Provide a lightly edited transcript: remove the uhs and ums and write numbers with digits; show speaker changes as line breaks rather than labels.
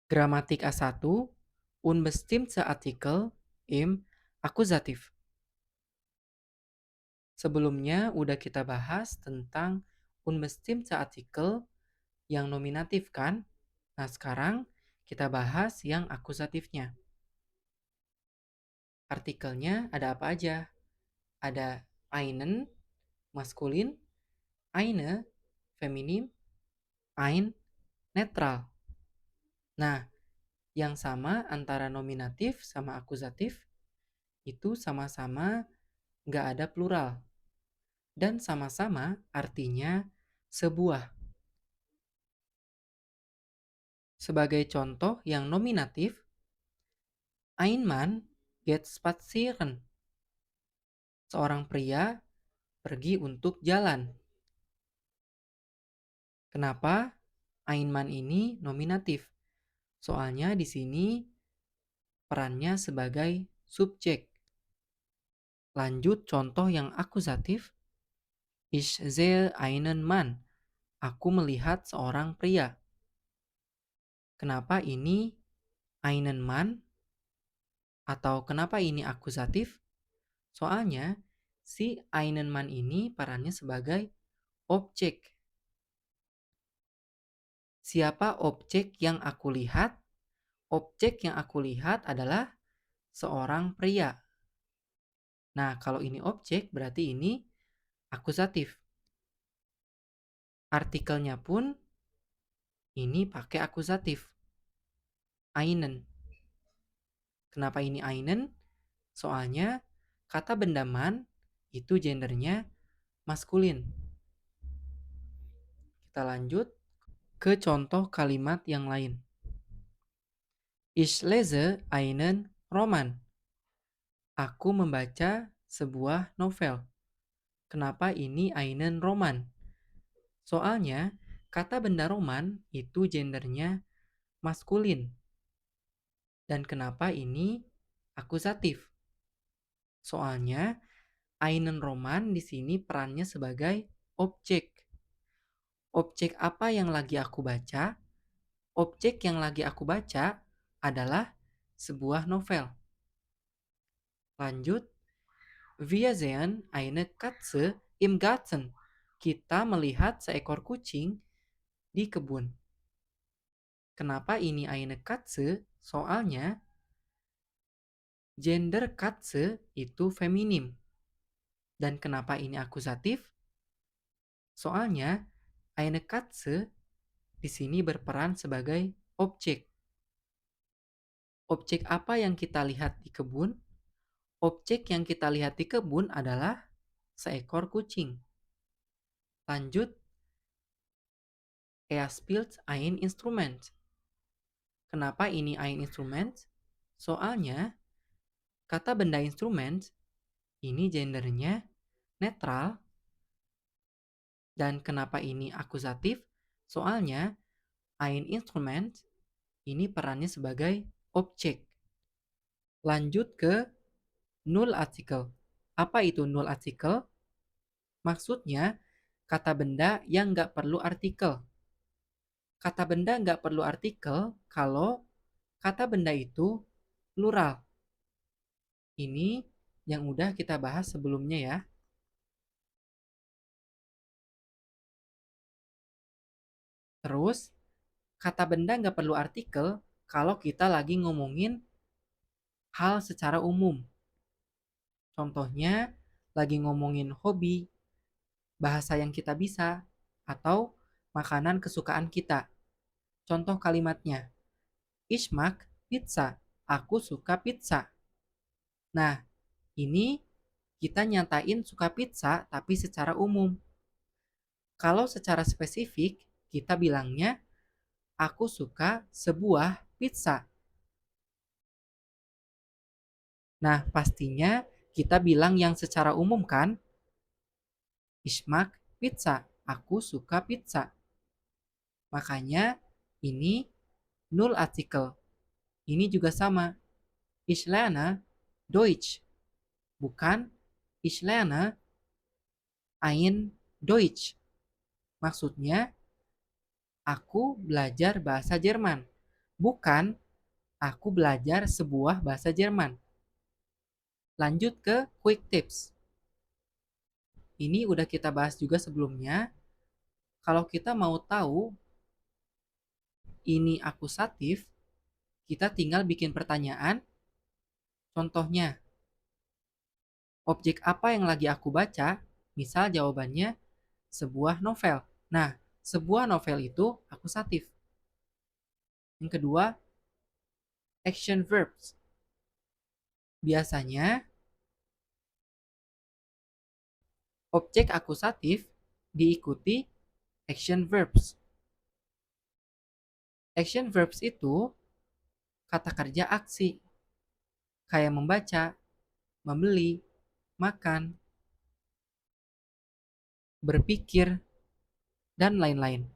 Gramatik A1, unbestimmte Artikel im Akkusativ. Sebelumnya udah kita bahas tentang unbestimmte Artikel yang nominatif kan? Nah sekarang kita bahas yang akusatifnya. Artikelnya ada apa aja? Ada einen, maskulin, eine, feminim, ein, netral. Nah, yang sama antara nominatif sama akusatif itu sama-sama nggak ada plural. Dan sama-sama artinya sebuah. Sebagai contoh yang nominatif, ein Mann geht spazieren. Seorang pria pergi untuk jalan. Kenapa ein Mann ini nominatif? Soalnya di sini perannya sebagai subjek. Lanjut contoh yang akusatif. Ich sehe einen Mann. Aku melihat seorang pria. Kenapa ini einen Mann? Atau kenapa ini akusatif? Soalnya si einen Mann ini perannya sebagai objek. Siapa objek yang aku lihat? Objek yang aku lihat adalah seorang pria. Nah, kalau ini objek berarti ini akusatif. Artikelnya pun ini pakai akusatif. Einen. Kenapa ini einen? Soalnya kata benda man itu gendernya maskulin. Kita lanjut ke contoh kalimat yang lain. Ich lese einen Roman. Aku membaca sebuah novel. Kenapa ini einen Roman? Soalnya kata benda roman itu gendernya maskulin. Dan kenapa ini akusatif? Soalnya einen Roman di sini perannya sebagai objek. Objek apa yang lagi aku baca? Objek yang lagi aku baca adalah sebuah novel. Lanjut. Wir sehen eine Katze im Garten. Kita melihat seekor kucing di kebun. Kenapa ini eine Katze? Soalnya gender Katze itu feminim. Dan kenapa ini akusatif? Soalnya eine Katze di sini berperan sebagai objek. Objek apa yang kita lihat di kebun? Objek yang kita lihat di kebun adalah seekor kucing. Lanjut. Er spielt ein Instrument. Kenapa ini ein Instrument? Soalnya kata benda instrumen ini gendernya netral. Dan kenapa ini akusatif? Soalnya ein Instrument ini perannya sebagai objek. Lanjut ke null artikel. Apa itu null artikel? Maksudnya kata benda yang nggak perlu artikel. Kata benda nggak perlu artikel kalau kata benda itu plural. Ini yang udah kita bahas sebelumnya ya. Terus, kata benda nggak perlu artikel kalau kita lagi ngomongin hal secara umum. Contohnya, lagi ngomongin hobi, bahasa yang kita bisa, atau makanan kesukaan kita. Contoh kalimatnya, Ich mag pizza. Aku suka pizza. Nah, ini kita nyatain suka pizza tapi secara umum. Kalau secara spesifik, kita bilangnya, aku suka sebuah pizza. Nah, pastinya kita bilang yang secara umum kan? Ich mag pizza. Aku suka pizza. Makanya ini null artikel. Ini juga sama. Ich lerne Deutsch. Bukan ich lerne ein Deutsch. Maksudnya, aku belajar bahasa Jerman. Bukan, aku belajar sebuah bahasa Jerman. Lanjut ke quick tips. Ini udah kita bahas juga sebelumnya. Kalau kita mau tahu ini akusatif, kita tinggal bikin pertanyaan. Contohnya, objek apa yang lagi aku baca? Misal jawabannya sebuah novel. Nah, sebuah novel itu akusatif. Yang kedua, action verbs. Biasanya objek akusatif diikuti action verbs. Action verbs itu kata kerja aksi, kayak membaca, membeli, makan, berpikir, dan lain-lain.